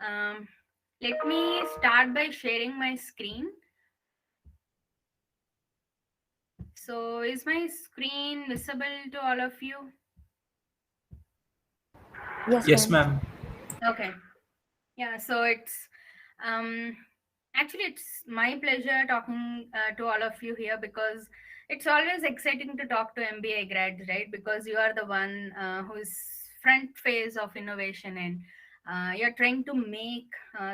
Um, Let me start by sharing my screen. So, is my screen visible to all of you? Yes, Yes, ma'am. ma'am. Okay. Yeah, so um it's my pleasure talking to all of you here, because it's always exciting to talk to MBA grads, right? Because you are the one who's front phase of innovation, and you're trying to make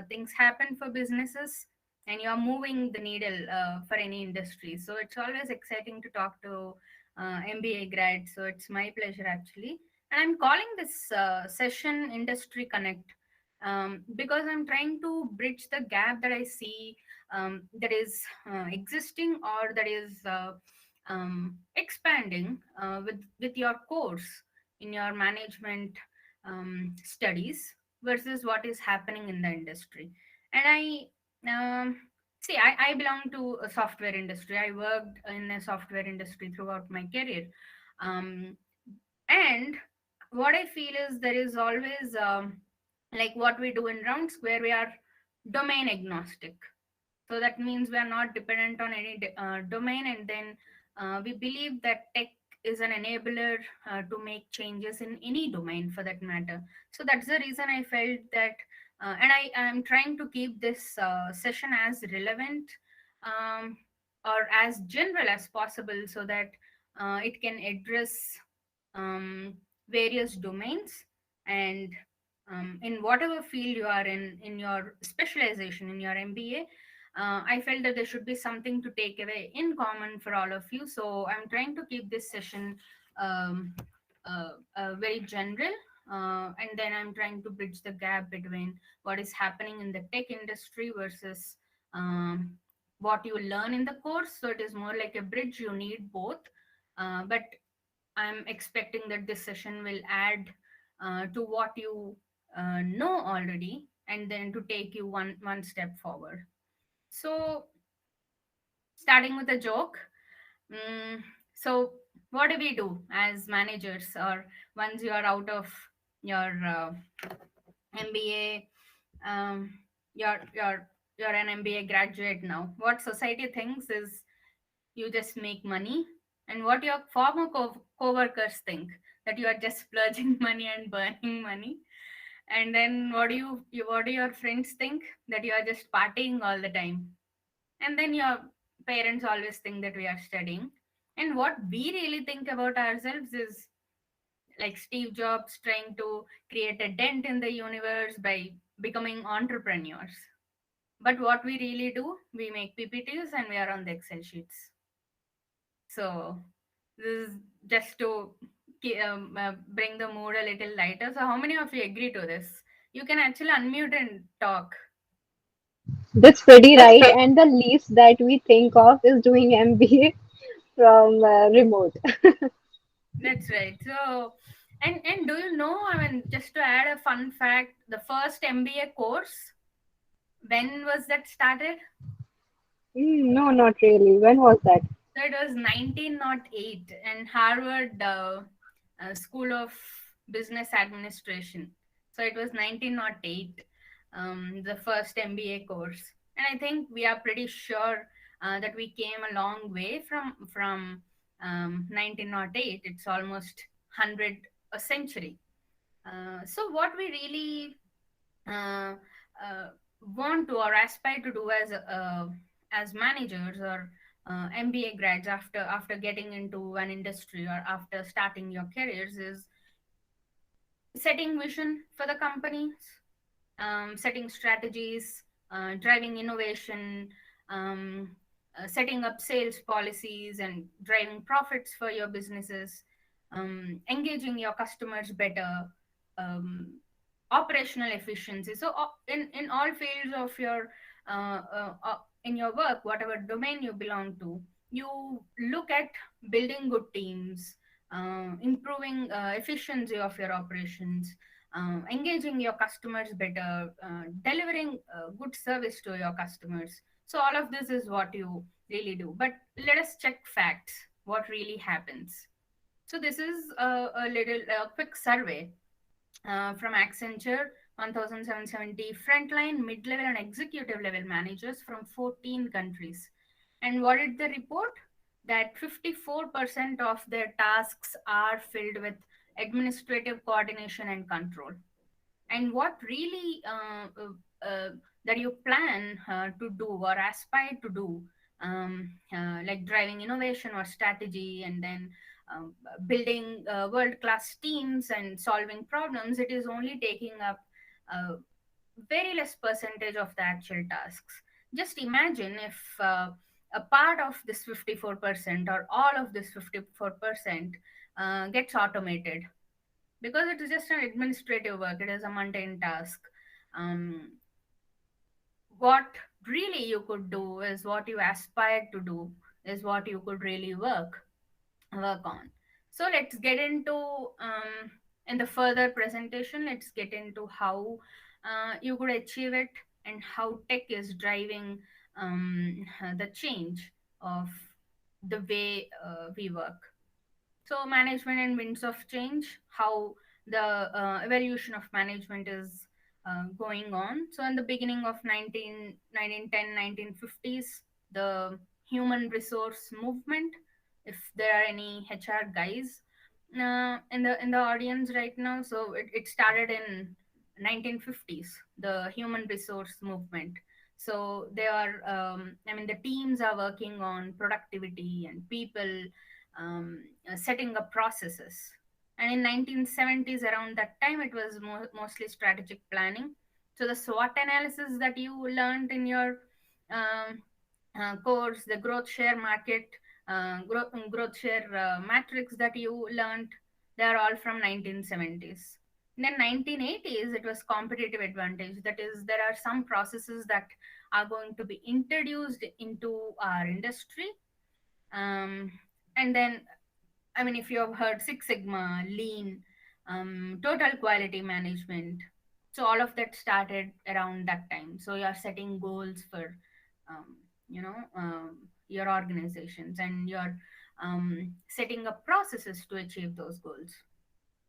things happen for businesses, and you're moving the needle for any industry. So it's always exciting to talk to MBA grads. So it's my pleasure actually, and I'm calling this session Industry Connect, because I'm trying to bridge the gap that I see, that is existing, or that is expanding with your course in your management studies versus what is happening in the industry. And I belong to a software industry. I worked in a software industry throughout my career, um, and what I feel is there is always like what we do in RoundSqr, we are domain agnostic. So that means we are not dependent on any domain, and then we believe that tech is an enabler to make changes in any domain for that matter. So that's the reason I felt that, and I am trying to keep this session as relevant, um, or as general as possible, so that it can address um, various domains, and in whatever field you are in your specialization in your MBA, I felt that there should be something to take away in common for all of you. So I'm trying to keep this session um, very general, and then I'm trying to bridge the gap between what is happening in the tech industry versus what you learn in the course. So it is more like a bridge. You need both, but I'm expecting that this session will add to what you know already, and then to take you one step forward. So, starting with a joke. Mm, so, what do we do as managers, or once you are out of your MBA? Um, you're you're you're an MBA graduate now. What society thinks is you just make money, and what your former co-workers think, that you are just splurging money and burning money. And then what do your friends think, that you are just partying all the time. And then your parents always think that we are studying. And what we really think about ourselves is like Steve Jobs trying to create a dent in the universe by becoming entrepreneurs. But what we really do, we make PPTs and we are on the Excel sheets. So this is just to bring the mood a little lighter. So how many of you agree to this? You can actually unmute and talk. That's pretty right. And the least that we think of is doing MBA from remote. That's right. So, and do you know? I mean, just to add a fun fact, the first MBA course, when was that started? No, not really. When was that? So it was 1908 in Harvard School of Business Administration. So it was 1908, the first MBA course. And I think we are pretty sure that we came a long way from 1908. It's almost 100 a century. So what we really uh, uh, want to or aspire to do as managers or MBA grads after getting into an industry or after starting your careers is setting vision for the companies, setting strategies, driving innovation, um, setting up sales policies, and driving profits for your businesses, engaging your customers better, um, operational efficiency. So, in all fields of your in your work, whatever domain you belong to, you look at building good teams, improving efficiency of your operations, engaging your customers better, delivering good service to your customers. So, all of this is what you really do. But let us check facts, what really happens. So, this is a quick survey from Accenture 1,770 frontline, mid level, and executive level managers from 14 countries. And what did the report? That 54% of their tasks are filled with administrative coordination and control. And what really that you plan to do or aspire to do, like driving innovation or strategy, and then building world class teams and solving problems, it is only taking up a very less percentage of the actual tasks. Just imagine if a part of this 54% or all of this 54% gets automated, because it is just an administrative work, it is a mundane task. um, what really you could do is what you aspire to do, is what you could really work on. So let's get into, in the further presentation, let's get into how you could achieve it, and how tech is driving the change of the way we work. So, management and winds of change, how the evolution of management is going on. So, in the beginning of 1950s, the human resource movement, if there are any HR guys in the audience right now, so it started in 1950s, the human resource movement. So they are, I mean, the teams are working on productivity and people, setting up processes. And in 1970s, around that time, it was mostly strategic planning. So the SWOT analysis that you learned in your um, course, the growth share market, growth share matrix that you learned, they are all from 1970s. Then 1980s, it was competitive advantage. That is, there are some processes that are going to be introduced into our industry. Um, and then, I mean, if you have heard Six Sigma, Lean, total quality management, so all of that started around that time. So you're setting goals for, um, your organizations, and you're setting up processes to achieve those goals.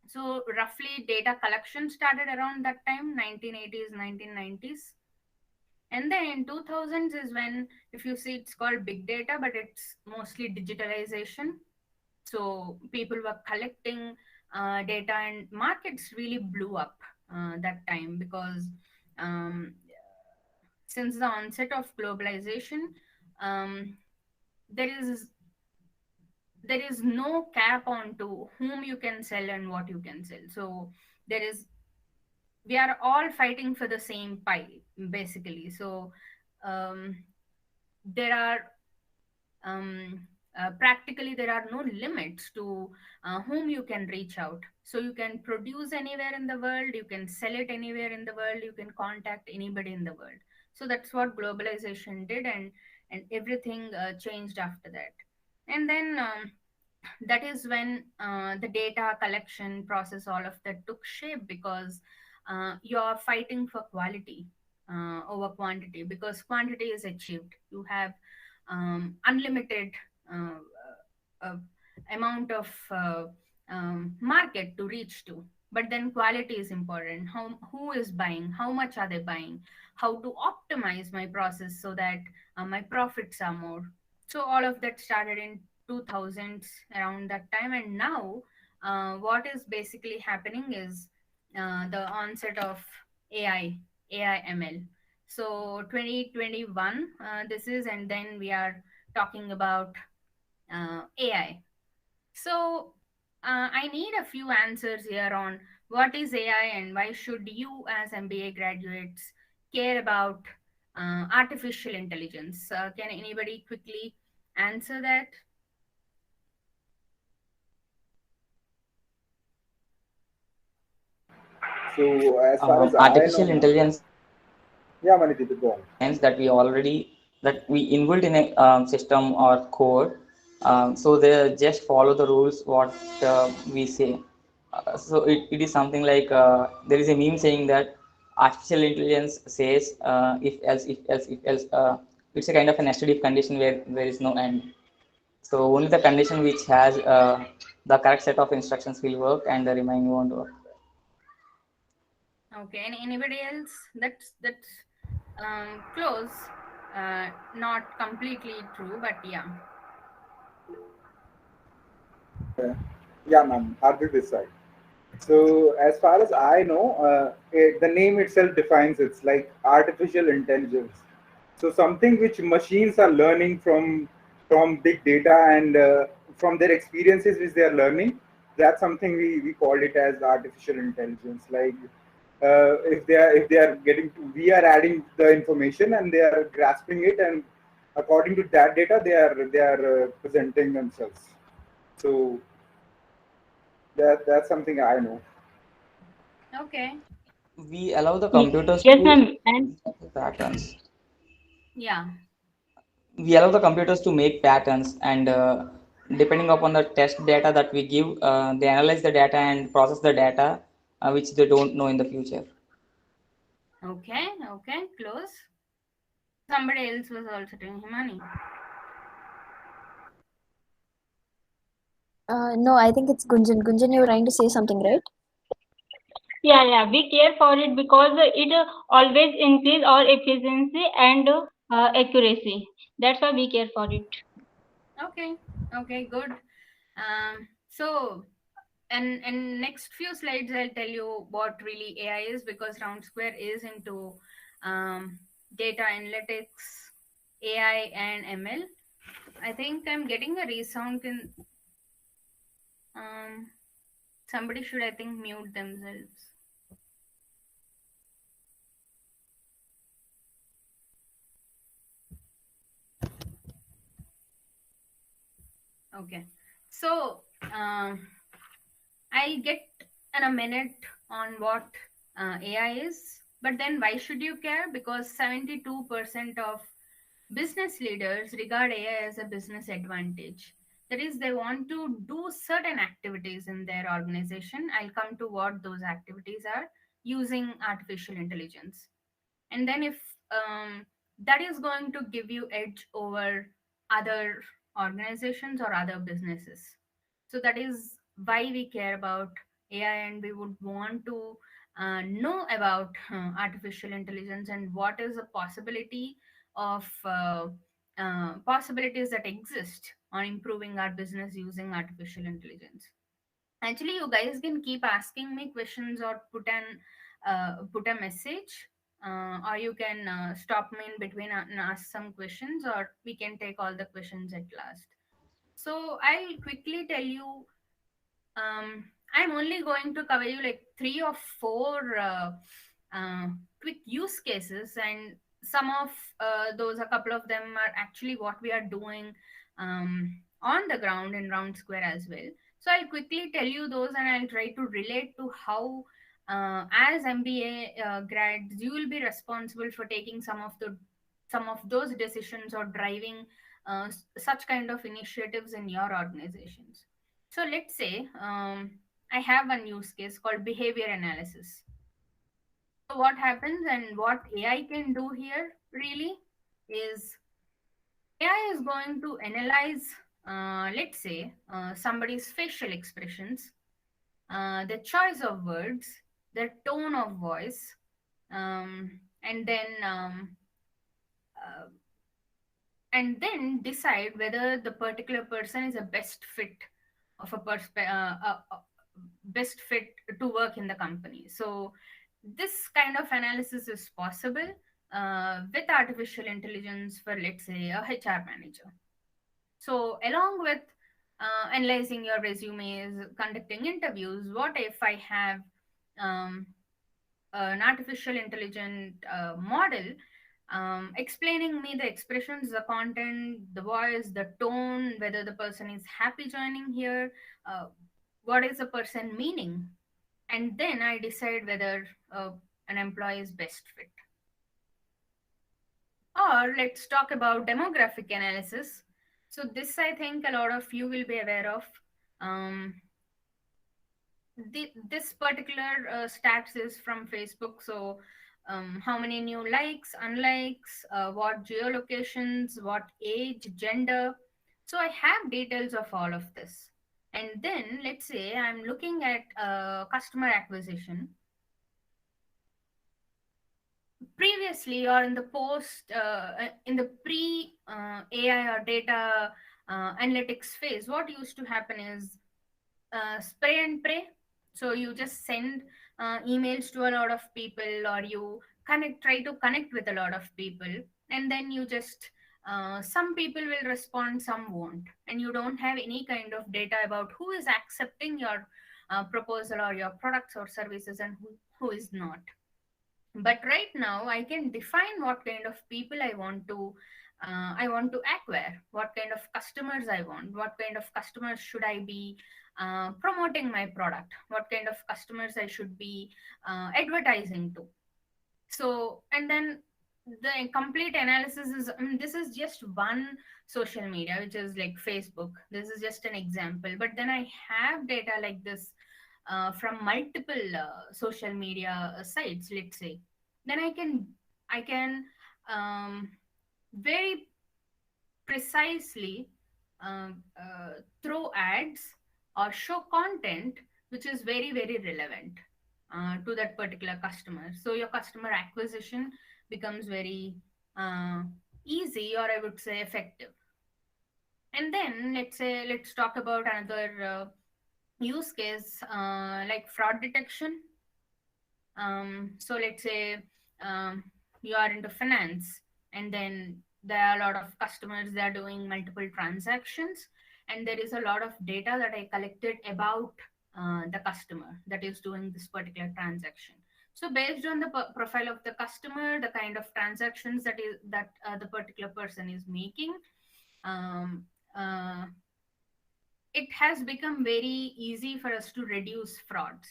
So roughly, data collection started around that time, 1980s, 1990s. And then in 2000s is when, if you see, it's called big data, but it's mostly digitalization. So people were collecting data, and markets really blew up that time, because um, since the onset of globalization, um, there is there is no cap on to whom you can sell and what you can sell. So there is we are all fighting for the same pie, basically. So um, there are, practically, there are no limits to whom you can reach out. So you can produce anywhere in the world, you can sell it anywhere in the world, you can contact anybody in the world. So that's what globalization did, and everything changed after that. And then, that is when the data collection process, all of that took shape, because you're fighting for quality over quantity, because quantity is achieved. You have unlimited uh, uh, amount of market to reach to. But then quality is important. Who is buying, how much are they buying, how to optimize my process so that my profits are more. So all of that started in 2000s, around that time. And now what is basically happening is the onset of ai ml. So 2021, this is, and then we are talking about AI. So I need a few answers here on what is AI, and why should you, as MBA graduates, care about artificial intelligence. Can anybody quickly answer that? So as far as I know, Artificial no. intelligence Yeah, Maniti, go on. means that we inbuilt in a system or code, so they just follow the rules what we say. So it is something like there is a meme saying that artificial intelligence says if else. It's a kind of a nested if condition where there is no end. So only the condition which has the correct set of instructions will work, and the remaining won't work. Okay, and anybody else? That's close. Not completely true, but yeah. Yeah, ma'am. Hardik this side. So, as far as I know, the name itself defines it's like artificial intelligence. So, something which machines are learning from big data and from their experiences which they are learning. That's something we call it as artificial intelligence. Like if they are getting we are adding the information and they are grasping it, and according to that data they are presenting themselves. So that's something I know. Okay. We allow the Ye- computers Yes, to ma'am. And patterns. Yeah. We allow the computers to make patterns, and depending upon the test data that we give, they analyze the data and process the data, which they don't know in the future. Okay. Okay. Close. Somebody else was also doing Himani. No, I think it's Gunjan. Gunjan, you were trying to say something, right? yeah, yeah, we care for it because it always increase our efficiency and accuracy. That's why we care for it. Okay. Okay. Good. So, and next few slides, I'll tell you what really AI is, because RoundSqr is into data analytics, AI, and ML. I think I'm getting a resound in. Um, Somebody should, I think, mute themselves. Okay. So, I'll get in a minute on what AI is. But then, why should you care? Because 72% of business leaders regard AI as a business advantage. That is, they want to do certain activities in their organization. I'll come to what those activities are using artificial intelligence. And then, if that is going to give you edge over other organizations or other businesses, so that is why we care about AI, and we would want to know about artificial intelligence and what is the possibility of possibilities that exist on improving our business using artificial intelligence. Actually, you guys can keep asking me questions or put a message, or you can stop me in between and ask some questions, or we can take all the questions at last. So I'll quickly tell you. I'm only going to cover you like three or four uh, quick use cases, and some of those, a couple of them are actually what we are doing on the ground in RoundSqr as well. So I'll quickly tell you those, and I'll try to relate to how, as MBA grads, you will be responsible for taking some of those decisions or driving such kind of initiatives in your organizations. So let's say I have a use case called behavior analysis. So what happens and what AI can do here really is AI is going to analyze, let's say, somebody's facial expressions, the choice of words, their tone of voice, and then uh, decide whether the particular person is a best fit of best fit to work in the company. So this kind of analysis is possible with artificial intelligence for, let's say, a HR manager. So along with analyzing your resumes, conducting interviews, what if I have um, an artificial intelligent model explaining me the expressions, the content, the voice, the tone, whether the person is happy joining here, uh, what is the person meaning, and then I decide whether an employee is best fit. Or let's talk about demographic analysis. So this, I think, a lot of you will be aware of. Um, this particular stats is from Facebook. So, how many new likes, unlikes, what geolocations, what age, gender. So, I have details of all of this. And then, let's say I'm looking at customer acquisition. previously or in the post in the pre AI or data analytics phase, what used to happen is spray and pray. So you just send emails to a lot of people, or you try to connect with a lot of people, and then you just some people will respond, some won't, and you don't have any kind of data about who is accepting your proposal or your products or services, and who is not. But right now I can define what kind of people I want to acquire, what kind of customers I want, what kind of customers should I be promoting my product, what kind of customers I should be advertising to. So, and then the complete analysis is, this is just one social media, which is like Facebook. This is just an example, but then I have data like this from multiple social media sites, let's say. Then I can um, very precisely throw ads or show content which is very very relevant to that particular customer. So your customer acquisition becomes very uh, easy, or I would say effective. And then let's talk about another use case, like fraud detection. So let's say you are into finance, and then there are a lot of customers that are doing multiple transactions, and there is a lot of data that I collected about the customer that is doing this particular transaction. So based on the profile of the customer, the kind of transactions that the particular person is making, um, uh, it has become very easy for us to reduce frauds,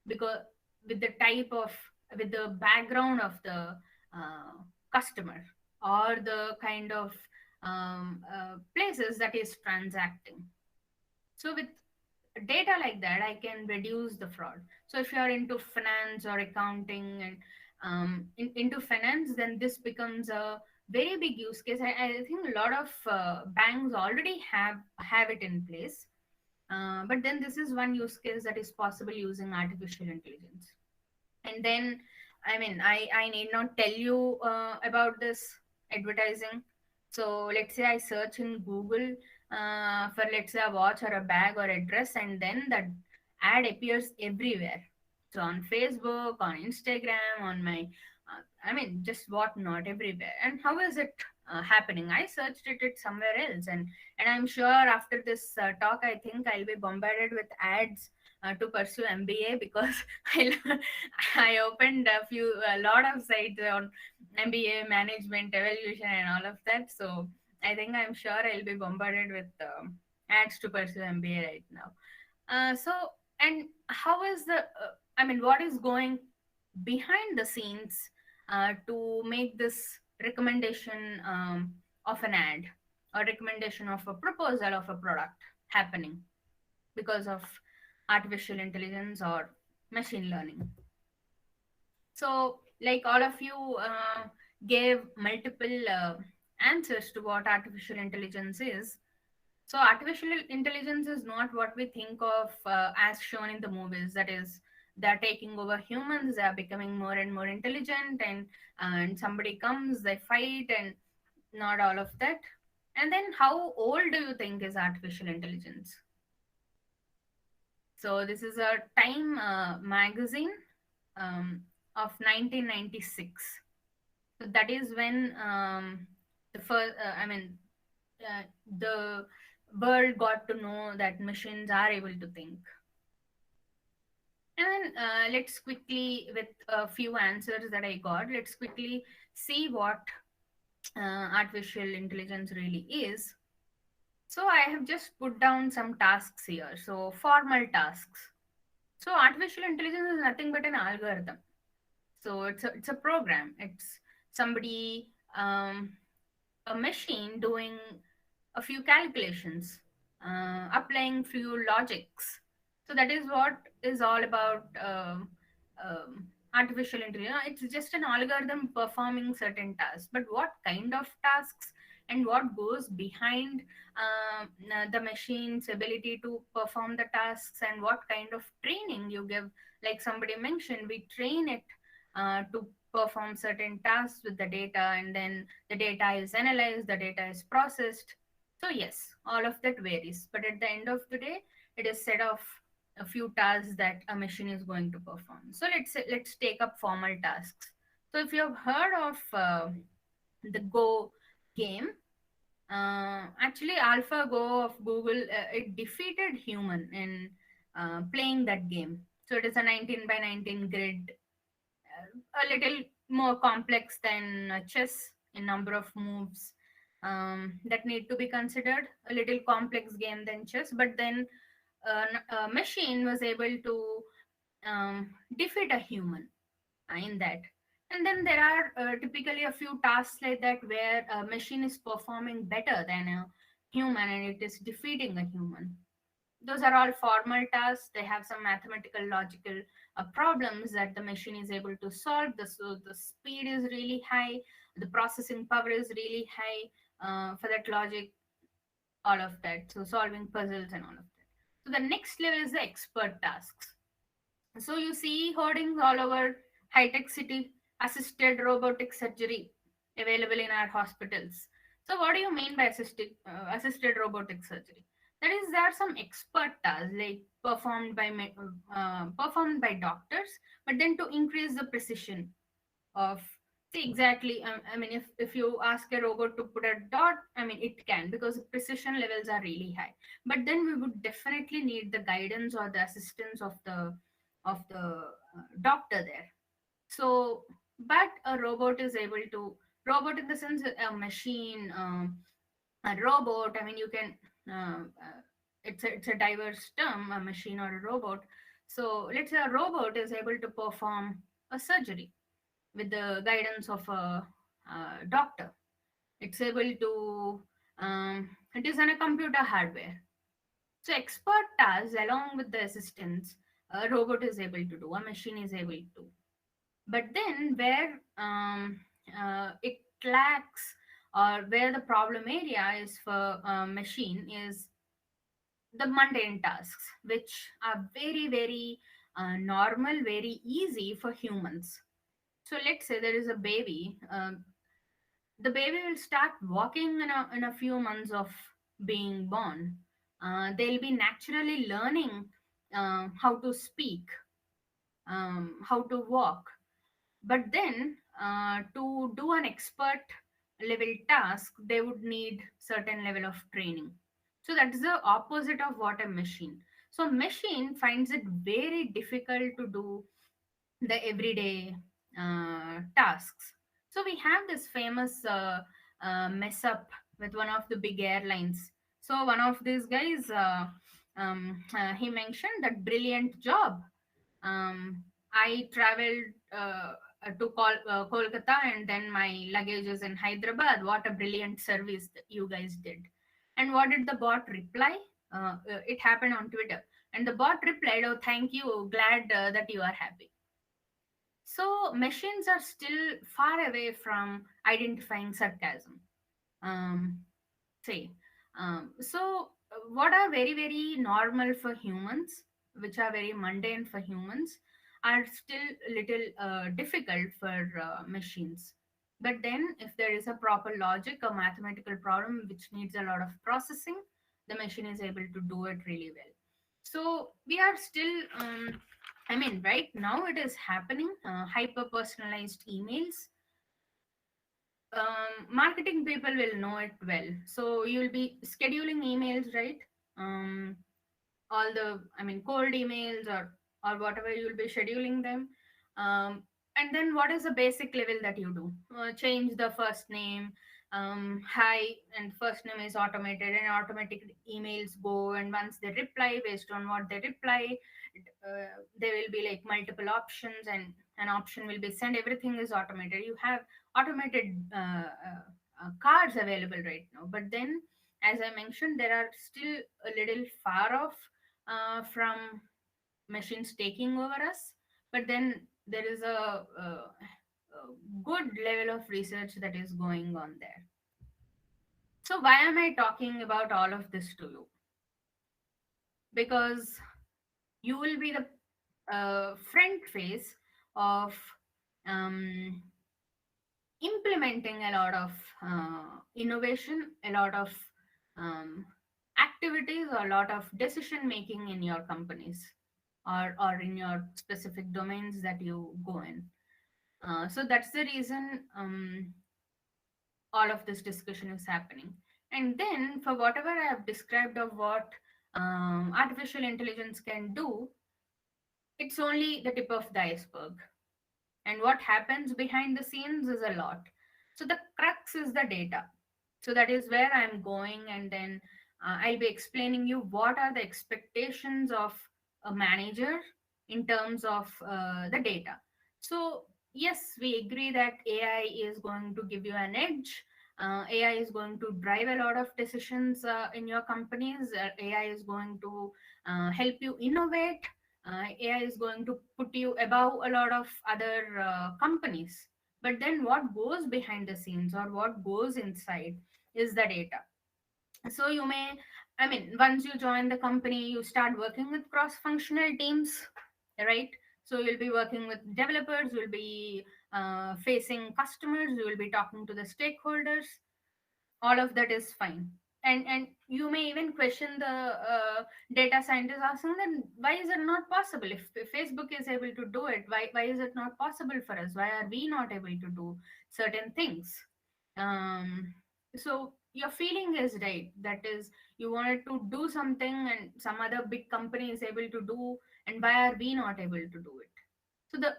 because with the type of, with the background of the uh, customer, or the kind of places that is transacting. So with data like that, I can reduce the fraud. So if you are into finance or accounting, and into finance, then this becomes a very big use case. I think a lot of banks already have it in place, but then this is one use case that is possible using artificial intelligence. And then, I mean, I need not tell you about this advertising. So let's say I search in Google for, let's say, a watch or a bag or a dress, and then that ad appears everywhere. So on Facebook, on Instagram, on my I mean, just what not, everywhere. And how is it happening? I searched it somewhere else, and I'm sure after this talk, I think I'll be bombarded with ads to pursue MBA, because I opened a lot of sites on MBA management evaluation and all of that. So I think I'm sure I'll be bombarded with ads to pursue MBA right now. So, and how is I mean, what is going behind the scenes to make this recommendation of an ad, or recommendation of a proposal of a product happening because of artificial intelligence or machine learning? So, like all of you gave multiple answers to what artificial intelligence is. So, artificial intelligence is not what we think of as shown in the movies. That is, they're taking over humans, they're becoming more and more intelligent, and somebody comes, they fight, and not all of that. And then, how old do you think is artificial intelligence? So, this is a Time magazine um, of 1996. So that is when the first, the world got to know that machines are able to think. And then let's quickly, with a few answers that I got, let's quickly see what artificial intelligence really is. So I have just put down some tasks here. So formal tasks. So artificial intelligence is nothing but an algorithm. So it's a program. It's somebody, a machine doing a few calculations, applying few logics. So that is what is all about artificial intelligence. It's just an algorithm performing certain tasks. But what kind of tasks and what goes behind the machine's ability to perform the tasks, and what kind of training you give? Like somebody mentioned, we train it to perform certain tasks with the data, and then the data is analyzed, the data is processed. So yes, all of that varies, but at the end of the day, it is set of a few tasks that a machine is going to perform. So let's take up formal tasks. So if you have heard of the Go game, actually AlphaGo of Google, it defeated human in playing that game. So it is a 19 by 19 grid, a little more complex than chess in number of moves that need to be considered. A little complex game than chess, but then a machine was able to defeat a human in that. And then there are typically a few tasks like that where a machine is performing better than a human and it is defeating a human. Those are all formal tasks. They have some mathematical, logical problems that the machine is able to solve. So the speed is really high, the processing power is really high for that logic, all of that. So solving puzzles and all of that. So the next level is the expert tasks. So you see hoardings all over high-tech city, assisted robotic surgery available in our hospitals. So what do you mean by assisted robotic surgery? That is, there are some expert tasks like performed by doctors, but then to increase the precision of, see exactly. I mean, if you ask a robot to put a dot, I mean it can, because the precision levels are really high. But then we would definitely need the guidance or the assistance of the doctor there. So, but a robot is able to, robot in the sense a machine, a robot. I mean, you can. It's a diverse term, a machine or a robot. So let's say a robot is able to perform a surgery with the guidance of a doctor. It's able to. It is on a computer hardware. So expert tasks along with the assistance, a robot is able to do, a machine is able to. But then where it lacks, or where the problem area is for a machine, is the mundane tasks, which are very, very normal, very easy for humans. So let's say there is a baby. The baby will start walking in a few months of being born. They'll be naturally learning how to speak, how to walk. But then to do an expert level task, they would need certain level of training. So that's the opposite of what a machine. So machine finds it very difficult to do the everyday tasks. So we have this famous mess up with one of the big airlines. So one of these guys, he mentioned that brilliant job. I traveled Kolkata, and then my luggage is in Hyderabad. What a brilliant service that you guys did. And what did the bot reply? It happened on Twitter. And the bot replied, "Oh, thank you. Glad that you are happy." So machines are still far away from identifying sarcasm. Um, say, what are very, very normal for humans, which are very mundane for humans, are still a little difficult for machines. But then, if there is a proper logic or mathematical problem which needs a lot of processing, the machine is able to do it really well. So we are still, I mean, right now it is happening. Hyper personalized emails, marketing people will know it well. So you'll be scheduling emails, right? um, all the, I mean, cold emails or whatever, you'll be scheduling them. And then what is the basic level that you do? Change the first name. Hi, and first name is automated, and automatic emails go, and once they reply, based on what they reply, there will be like multiple options, and an option will be sent. Everything is automated. You have automated cards available right now. But then, as I mentioned, there are still a little far off from machines taking over us. But then there is a good level of research that is going on there. So why am I talking about all of this to you? Because you will be the front face of um, implementing a lot of innovation, a lot of um, activities, or a lot of decision making in your companies, or in your specific domains that you go in. So that's the reason all of this discussion is happening. And then, for whatever I have described of what artificial intelligence can do, it's only the tip of the iceberg. And what happens behind the scenes is a lot. So the crux is the data. So that is where I'm going, and then I'll be explaining you what are the expectations of a manager in terms of the data. So yes, we agree that AI is going to give you an edge. AI is going to drive a lot of decisions in your companies. AI is going to help you innovate. AI is going to put you above a lot of other companies. But then what goes behind the scenes, or what goes inside, is the data. So you may, I mean, once you join the company, you start working with cross functional teams, right? So you'll be working with developers, you'll be facing customers, you will be talking to the stakeholders. All of that is fine. And you may even question the data scientist, asking them, why is it not possible? If Facebook is able to do it, why is it not possible for us? Why are we not able to do certain things? So your feeling is right, that is, you wanted to do something and some other big company is able to do, and why are we not able to do it? So the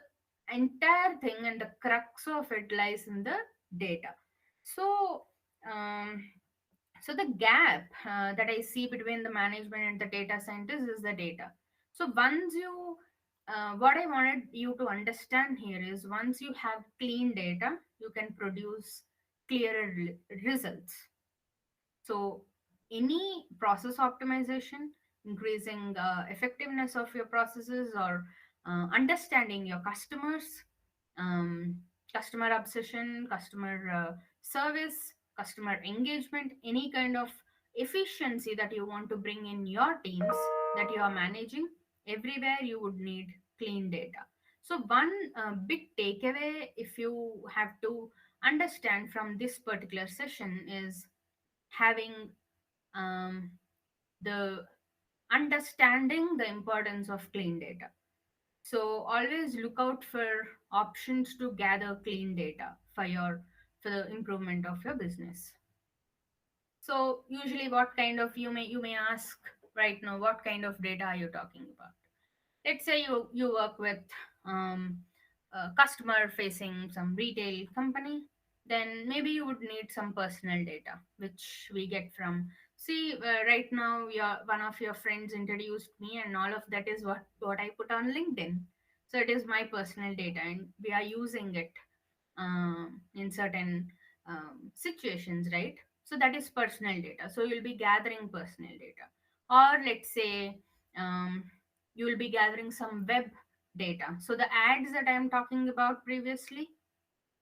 entire thing and the crux of it lies in the data. So um, so the gap that I see between the management and the data scientist is the data. So once you what I wanted you to understand here is, once you have clean data, you can produce clearer results. So, any process optimization, increasing effectiveness of your processes, or understanding your customers, um, customer obsession, customer service, customer engagement, any kind of efficiency that you want to bring in your teams that you are managing, everywhere you would need clean data. So, one big takeaway, if you have to understand from this particular session, is having um, the understanding the importance of clean data. So always look out for options to gather clean data for the improvement of your business. So usually, what kind of, you may ask right now, what kind of data are you talking about? Let's say you work with a customer facing some retail company, then maybe you would need some personal data, which we get from, see, right now one of your friends introduced me, and all of that is what I put on LinkedIn. So it is my personal data, and we are using it in certain situations, right? So that is personal data. So you'll be gathering personal data. Or let's say um, you will be gathering some web data. So the ads that I am talking about previously,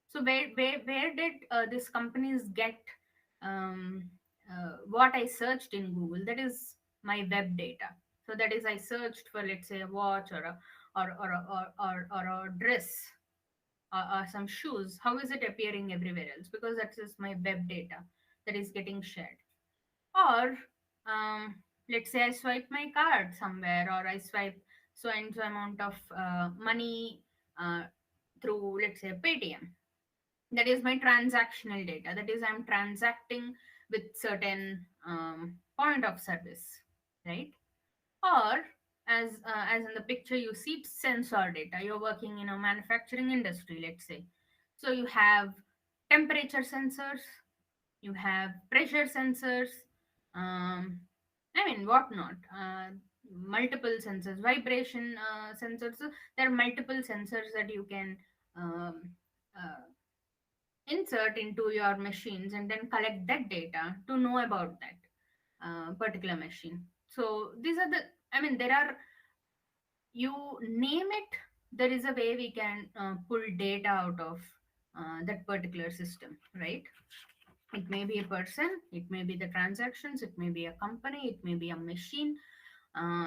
so where did these companies get what I searched in Google? That is my web data. So that is, I searched for, let's say, a watch, or a dress, or some shoes. How is it appearing everywhere else? Because that is my web data that is getting shared. Or let's say I swipe my card somewhere, or I swipe so and so amount of money uh, through, let's say, Paytm. That is my transactional data. That is, I'm transacting with certain point of service, right? Or as in the picture you see, sensor data. You're working in a manufacturing industry, let's say. So you have temperature sensors, you have pressure sensors, um, I mean, whatnot, multiple sensors, vibration sensors. So there are multiple sensors that you can um, uh, insert into your machines, and then collect that data to know about that particular machine. So these are the, I mean, there are, you name it, there is a way we can pull data out of that particular system, right? It may be a person, it may be the transactions, it may be a company, it may be a machine,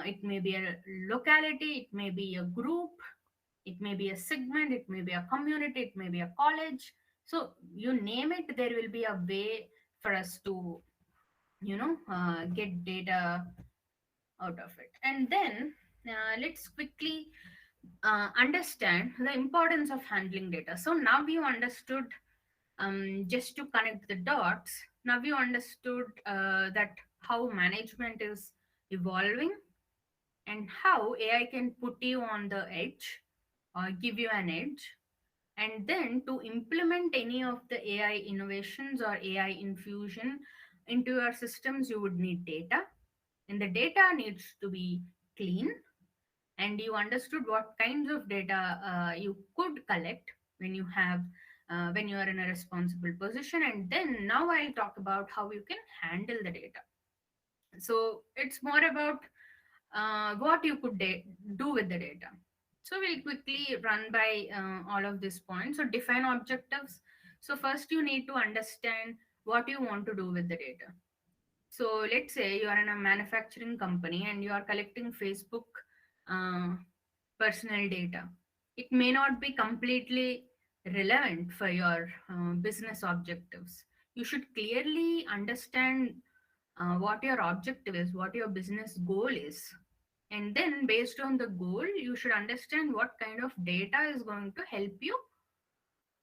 it may be a locality, it may be a group, It may be a segment, it may be a community, it may be a college. So you name it, there will be a way for us to, get data out of it. And then let's quickly understand the importance of handling data. So now you understood, just to connect the dots, now you understood that how management is evolving and how AI can put you on the edge or give you an edge. And then to implement any of the AI innovations or AI infusion into your systems, you would need data, and the data needs to be clean. And you understood what kinds of data you could collect when you have when you are in a responsible position. And then now I'll talk about how you can handle the data. So it's more about what you could do with the data. So we'll quickly run by all of these points. So define objectives. So first you need to understand what you want to do with the data. So let's say you are in a manufacturing company and you are collecting Facebook uh, personal data. It may not be completely relevant for your business objectives. You should clearly understand what your objective is, what your business goal is. And then, based on the goal, you should understand what kind of data is going to help you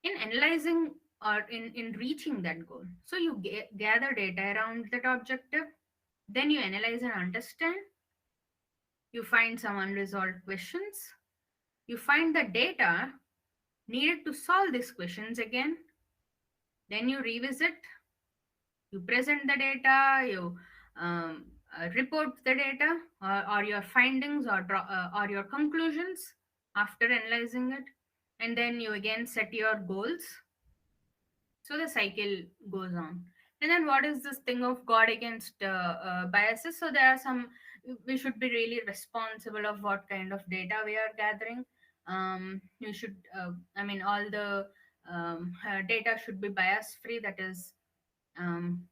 in analyzing or in reaching that goal. So, you gather data around that objective, then you analyze and understand, you find some unresolved questions, you find the data needed to solve these questions again, then you revisit, you present the data, you report the data or your findings or your conclusions after analyzing it, and then you again set your goals. So the cycle goes on. And then what is this thing of guard against biases? So there are some, we should be really responsible of what kind of data we are gathering. You should I mean all the data should be bias free, that is um,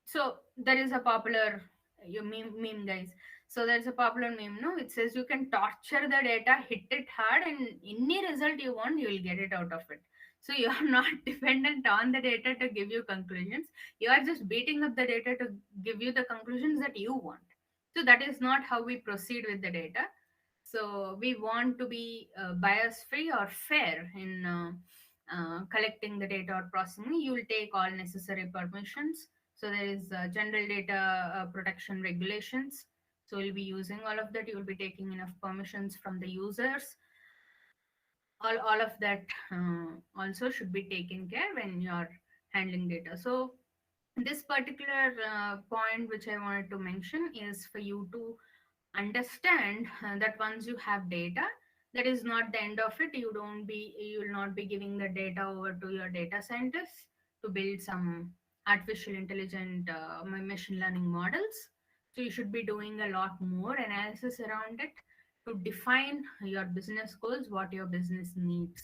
so there is a popular you meme guys. So there's a popular meme, no? It says you can torture the data, hit it hard, and any result you want, you will get it out of it. So you are not dependent on the data to give you conclusions. You are just beating up the data to give you the conclusions that you want. So that is not how we proceed with the data. So we want to be bias free or fair in collecting the data or processing. You will take all necessary permissions. So there is general data protection regulations. So you'll be using all of that. You will be taking enough permissions from the users. All of that also should be taken care when you're handling data. So this particular point which I wanted to mention is for you to understand that once you have data, that is not the end of it. You will not be giving the data over to your data scientists to build some artificial intelligent machine learning models. So you should be doing a lot more analysis around it to define your business goals, what your business needs.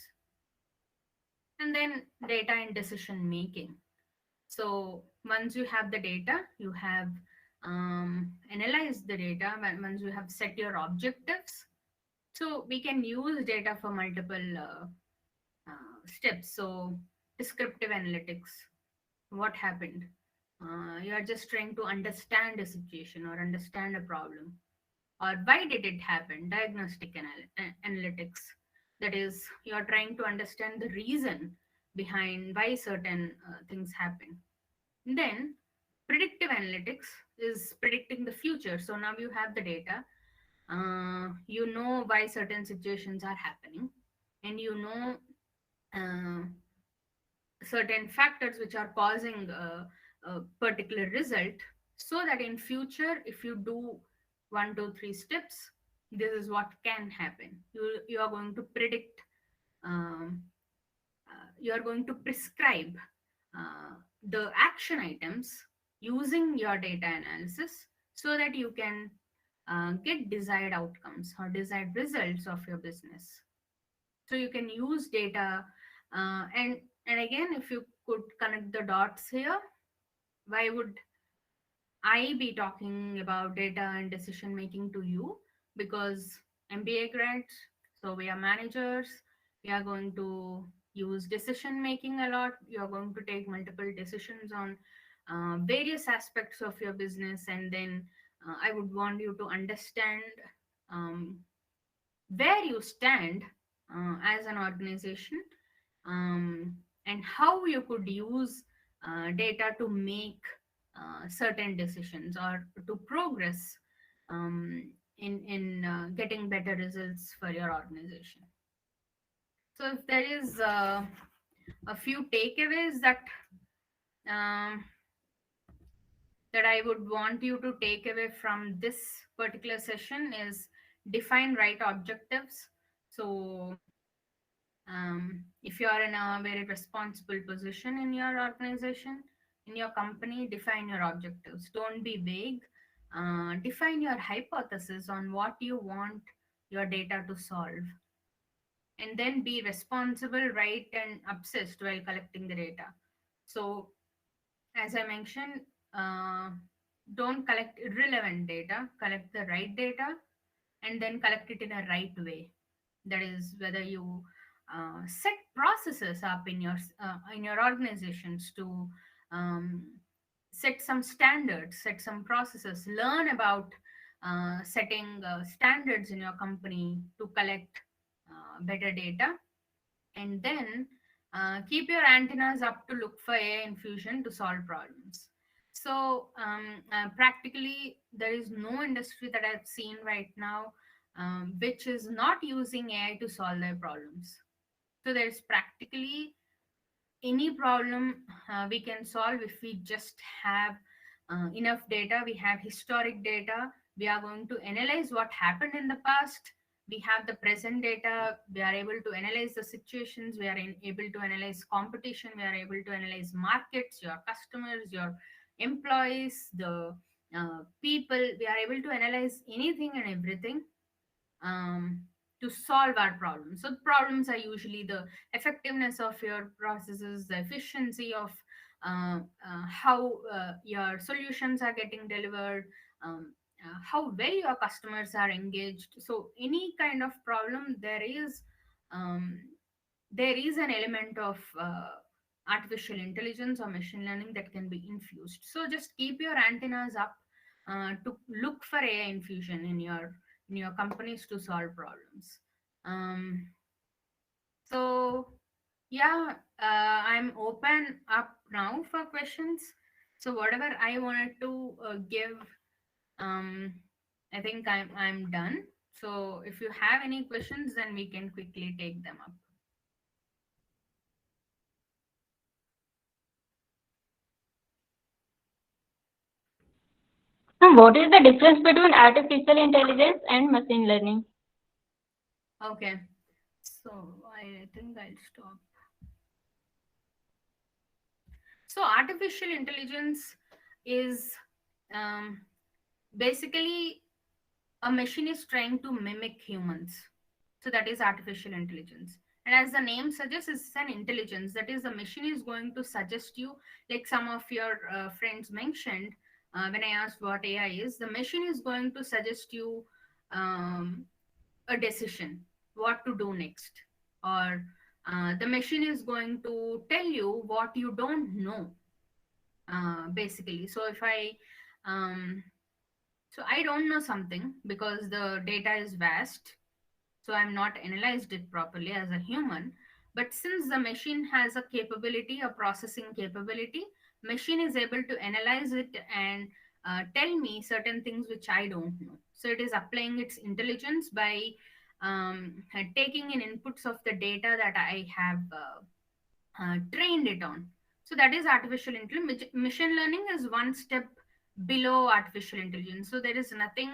And then data and decision making. So once you have the data, you have analyzed the data. Once you have set your objectives, so we can use data for multiple steps. So descriptive analytics, what happened? You are just trying to understand a situation or understand a problem, or why did it happen? Diagnostic analytics, that is, you are trying to understand the reason behind why certain things happen. Then predictive analytics is predicting the future. So now you have the data, you know why certain situations are happening, and you know uh, certain factors which are causing a particular result, so that in future, if you do 1 2 3 steps, this is what can happen. You are going to predict, um, you are going to prescribe the action items using your data analysis, so that you can get desired outcomes or desired results of your business. So you can use data, and again, if you could connect the dots here, why would I be talking about data and decision making to you? Because MBA grads, So we are managers. We are going to use decision making a lot. You are going to take multiple decisions on various aspects of your business, and then I would want you to understand um, where you stand as an organization, and how you could use data to make certain decisions or to progress in getting better results for your organization. So if there is a few takeaways um, that I would want you to take away from this particular session is define right objectives. So if you are in a very responsible position in your organization, in your company, define your objectives. Don't be vague. Define your hypothesis on what you want your data to solve, and then be responsible, right, and obsessed while collecting the data. So, as I mentioned, uh, don't collect irrelevant data, collect the right data, and then collect it in a right way. That is whether you set processes up in your organizations to um, set some standards, set some processes, learn about setting standards in your company to collect better data, and then keep your antennas up to look for AI infusion to solve problems. So, practically, there is no industry that I've seen right now which is not using AI to solve their problems. So, there's practically any problem we can solve if we just have enough data. We have historic data. We are going to analyze what happened in the past. We have the present data. We are able to analyze the situations. We are able to analyze competition. We are able to analyze markets, your customers, your employees, the people. We are able to analyze anything and everything um, to solve our problems. So problems are usually the effectiveness of your processes, the efficiency of how your solutions are getting delivered, how well your customers are engaged. So any kind of problem, um, there is an element of artificial intelligence or machine learning that can be infused. So just keep your antennas up to look for AI infusion in your companies to solve problems. Um, so yeah, I'm open up now for questions. So whatever I wanted to give, um, I think I'm done. So if you have any questions, then we can quickly take them up. What is the difference between artificial intelligence and machine learning? Okay. So I think I'll stop. So artificial intelligence is um, basically a machine is trying to mimic humans. So that is artificial intelligence. And as the name suggests, it's an intelligence. That is, the machine is going to suggest you, like some of your friends mentioned when I asked what AI is, the machine is going to suggest you um, a decision, what to do next. Or the machine is going to tell you what you don't know, basically. So if um, I don't know something because the data is vast, so I'm not analyzed it properly as a human. But since the machine has a capability, a processing capability, machine is able to analyze it and tell me certain things which I don't know. So it is applying its intelligence by taking in inputs of the data that I have trained it on. So that is artificial intelligence. Machine learning is one step below artificial intelligence. So there is nothing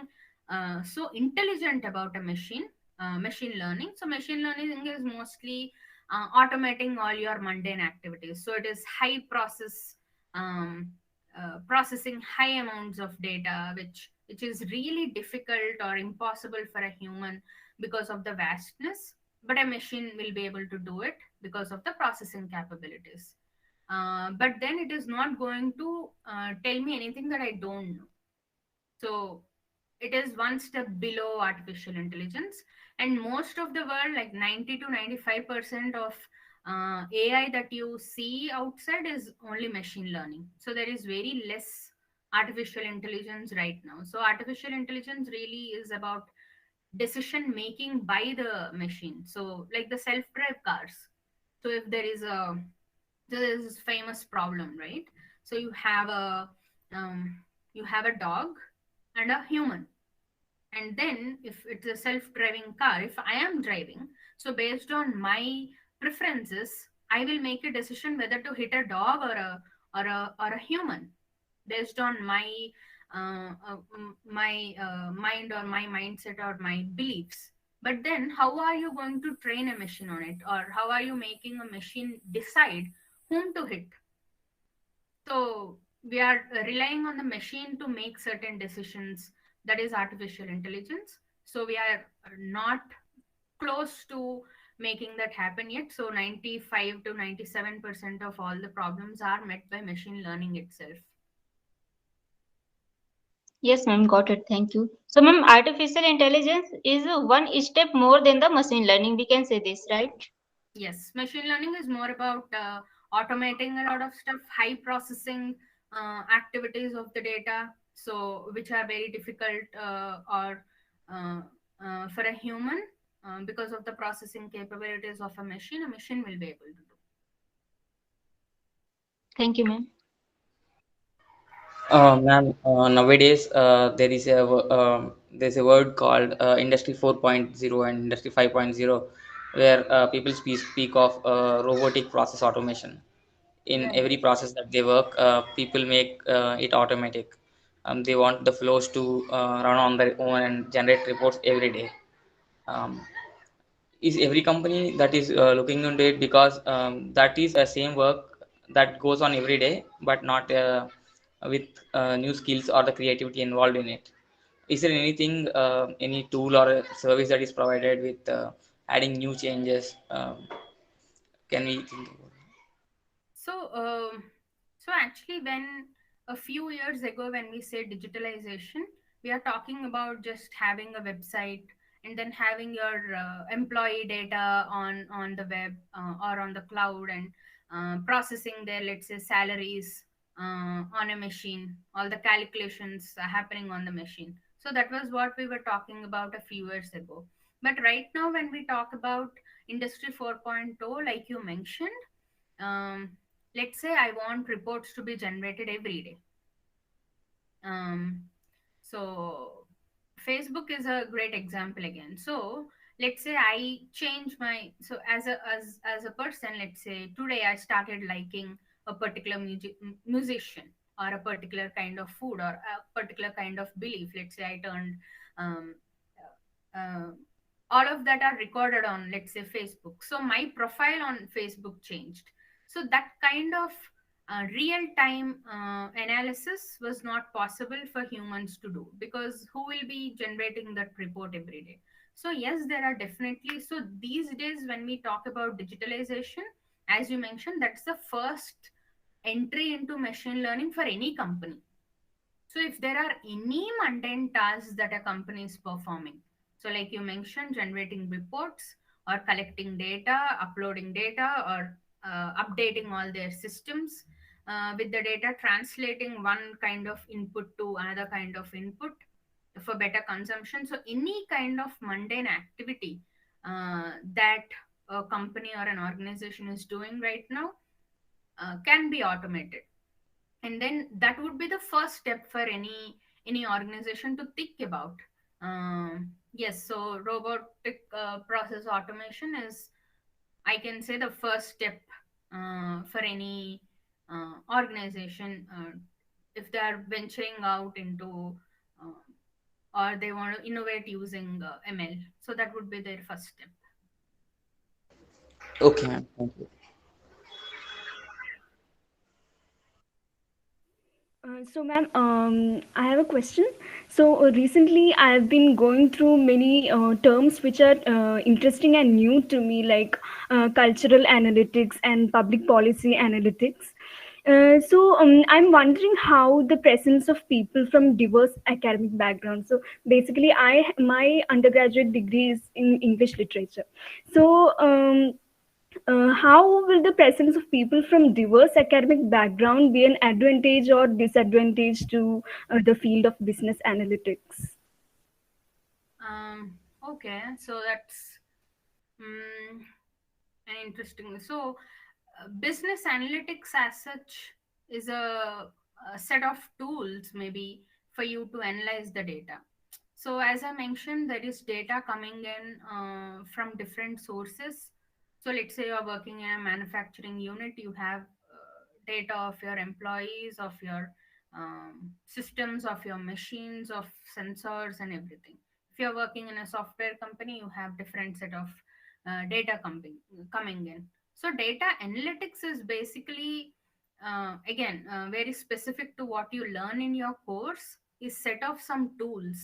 so intelligent about a machine learning. So machine learning is mostly automating all your mundane activities. So it is high um, processing high amounts of data, which is really difficult or impossible for a human because of the vastness, but a machine will be able to do it because of the processing capabilities. But then it is not going to tell me anything that I don't know. So It is one step below artificial intelligence, and most of the world, like 90 to 95% of AI that you see outside is only machine learning. So there is very less artificial intelligence right now. So artificial intelligence really is about decision making by the machine. So like the self drive cars. So if there is a, so there's this famous problem, right? So um, you have a dog and a human, and then if it's a self-driving car, if I am driving, so based on my preferences, I will make a decision whether to hit a dog or a human, based on my mind or my mindset or my beliefs. But then how are you going to train a machine on it, or how are you making a machine decide whom to hit? So we are relying on the machine to make certain decisions. That is artificial intelligence. So we are not close to making that happen yet. So 95 to 97% of all the problems are met by machine learning itself. Yes, ma'am, got it. Thank you. So, ma'am, artificial intelligence is one step more than the machine learning. We can say this, right? Yes, machine learning is more about automating a lot of stuff, high processing activities of the data, so which are very difficult or uh, for a human, because of the processing capabilities of a machine will be able to do. Thank you, ma'am. Ma'am, nowadays there's a word called Industry 4.0 and Industry 5.0, where people speak of robotic process automation. In Right. every process that they work, people make it automatic. They want the flows to run on their own and generate reports every day. Um, is every company that is looking into it, because that is a same work that goes on every day, but not with new skills or the creativity involved in it. Is there anything, any tool or a service that is provided with adding new changes? Can we think about it? So, so actually, when a few years ago, when we say digitalization, we are talking about just having a website and then having your employee data on the web or on the cloud, and processing their, let's say, salaries on a machine. All the calculations are happening on the machine. So that was what we were talking about a few years ago. But right now, when we talk about Industry 4.0, like you mentioned, um, let's say I want reports to be generated every day. um, so Facebook is a great example again. So let's say I change my, so as a person, let's say today I started liking a particular musician, or a particular kind of food, or a particular kind of belief. Let's say I turned um, uh, all of that are recorded on, let's say, Facebook. So my profile on Facebook changed. So that kind of real time analysis was not possible for humans to do, because who will be generating that report every day? So yes, there are definitely, so these days when we talk about digitalization, as you mentioned, that's the first entry into machine learning for any company. So if there are any mundane tasks that a company is performing, so like you mentioned, generating reports or collecting data, uploading data, or updating all their systems with the data, translating one kind of input to another kind of input for better consumption. So any kind of mundane activity that a company or an organization is doing right now can be automated, and then that would be the first step for any organization to think about. Yes, so robotic process automation is, I can say, the first step for any organization if they are venturing out into uh, or they want to innovate using ML. So that would be their first step. Okay, ma'am. Thank you. So, ma'am, I have a question. So, recently I have been going through many terms which are interesting and new to me, like cultural analytics and public policy analytics. I'm wondering how the presence of people from diverse academic backgrounds. So basically, I my undergraduate degree is in English literature. So how will the presence of people from diverse academic background be an advantage or disadvantage to the field of business analytics? Okay, so that's um, an interesting. So, business analytics as such is a set of tools maybe for you to analyze the data. So, as I mentioned, there is data coming in from different sources. So, let's say you're working in a manufacturing unit, you have data of your employees, of your systems, of your machines, of sensors, and everything. If you're working in a software company, you have different set of data coming in. So, data analytics is basically again very specific to what you learn in your course, is set of some tools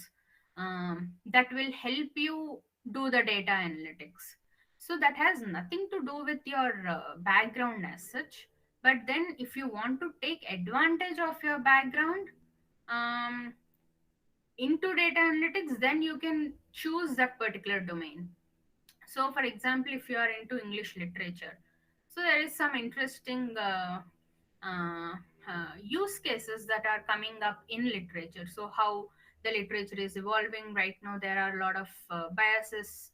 that will help you do the data analytics. So that has nothing to do with your background as such. But then if you want to take advantage of your background um, into data analytics, then you can choose that particular domain. So for example, if you are into English literature, so there is some interesting uh, use cases that are coming up in literature. So how the literature is evolving right now, there are a lot of biases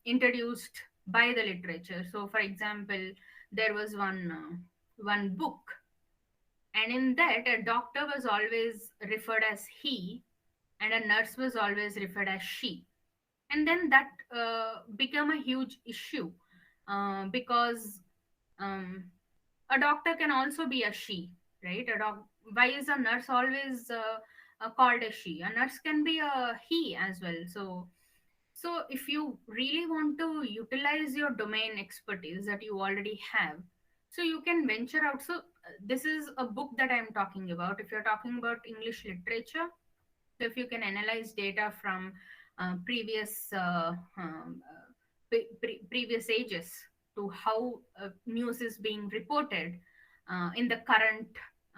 introduced by the literature. So for example, there was one book, and in that a doctor was always referred as he and a nurse was always referred as she. And then that became a huge issue because um, a doctor can also be a she, right? Why is a nurse always called a she? A nurse can be a he as well. So if you really want to utilize your domain expertise that you already have, so you can venture out. So this is a book that I'm talking about. If you're talking about English literature, so if you can analyze data from previous previous ages to how news is being reported in the current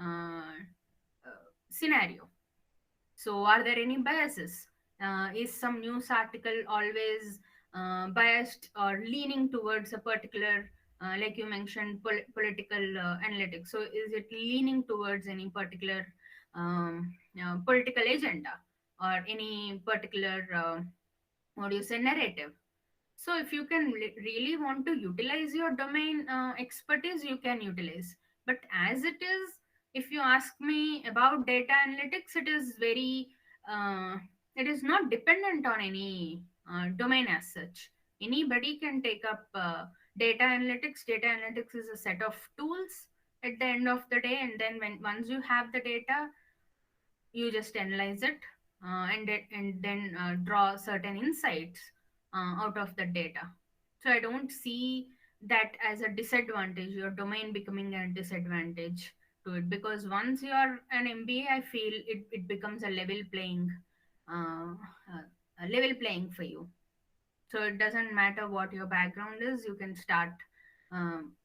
uh, scenario. So, are there any biases? Is some news article always biased or leaning towards a particular, like you mentioned, political analytics? So, is it leaning towards any particular political agenda or any particular, what do you say, narrative? So if you can really want to utilize your domain expertise, you can utilize. But as it is, if you ask me about data analytics, it is very, uh, it is not dependent on any domain as such. Anybody can take up data analytics. Data analytics is a set of tools at the end of the day, and then when once you have the data, you just analyze it and then draw certain insights out of the data. So I don't see that as a disadvantage, your domain becoming a disadvantage to it, because once you're an MBA, I feel it becomes uh, a level playing for you. So it doesn't matter what your background is, you can start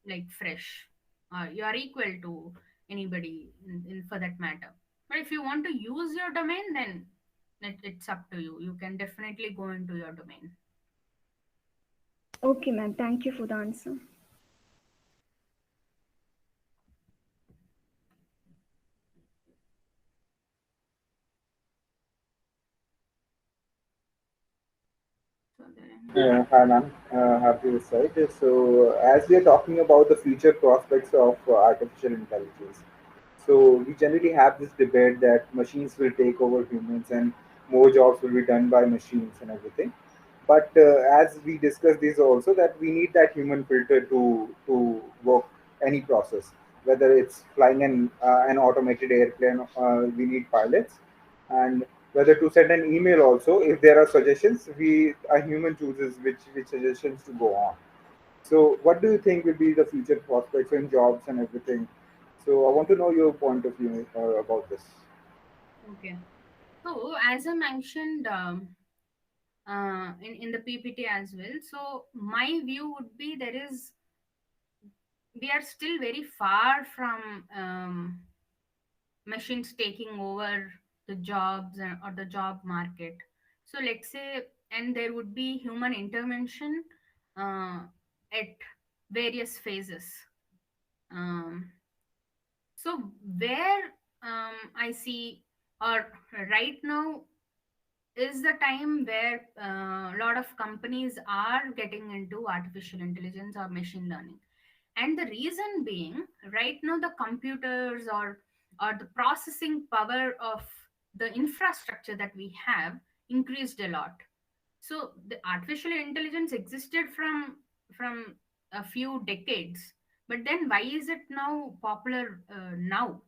like fresh. You are equal to anybody for that matter. But if you want to use your domain, then it's up to you. You can definitely go into your domain. Okay, ma'am. Thank you for the answer. So there. Hi, ma'am. Happy this side. So, as we are talking about the future prospects of artificial intelligence, so we generally have this debate that machines will take over humans and more jobs will be done by machines and everything. But as we discussed this also, that we need that human filter to work any process, whether it's flying an automated airplane, we need pilots, and whether to send an email also, if there are suggestions, we a human chooses which suggestions to go on. So what do you think will be the future prospects in jobs and everything? So I want to know your point of view about this. Okay. So as I mentioned in the PPT as well, so my view would be there is we are still very far from machines taking over the jobs or the job market. So let's say, and there would be human intervention uh, at various phases. Um, so where I see, or right now is the time where a lot of companies are getting into artificial intelligence or machine learning. And the reason being, right now the computers or the processing power of the infrastructure that we have increased a lot. So the artificial intelligence existed from a few decades, but then why is it now popular now?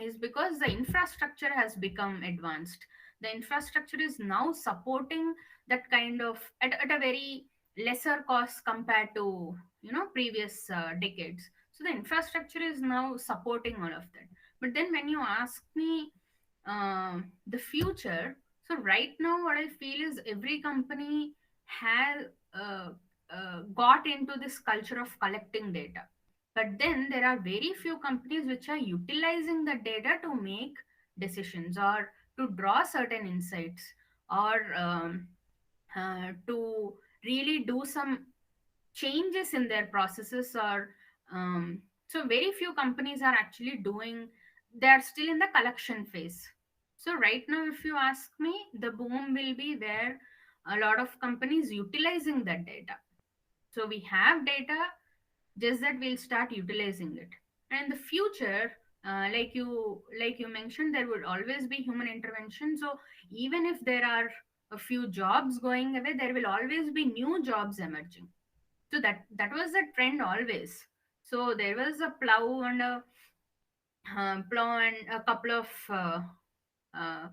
Is because the infrastructure has become advanced. The infrastructure is now supporting that kind of at a very lesser cost compared to previous decades. So the infrastructure is now supporting all of that. But then when you ask me the future, so right now what I feel is every company has got into this culture of collecting data, but then there are very few companies which are utilizing the data to make decisions or to draw certain insights, or to really do some changes in their processes, or so very few companies are actually doing. They are still in the collection phase. So right now if you ask me, the boom will be where a lot of companies utilizing that data. So we have data, just that we'll start utilizing it. And in the future, like you mentioned, there would always be human intervention. So even if there are a few jobs going away, there will always be new jobs emerging. So that was the trend always. So there was a plow and a couple of uh,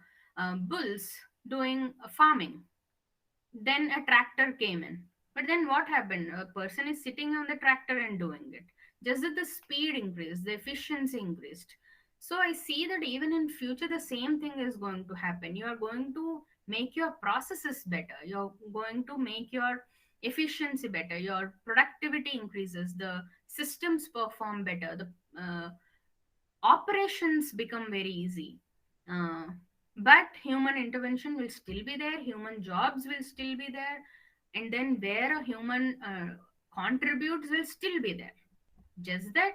bulls doing farming. Then a tractor came in. But then what happened? A person is sitting on the tractor and doing it. Just that the speed increased, the efficiency increased. So I see that even in future the same thing is going to happen. You are going to make your processes better. You're going to make your efficiency better. Your productivity increases. The systems perform better. The operations become very easy. Uh, but human intervention will still be there, human jobs will still be there, and then where a human contributes will still be there. Just that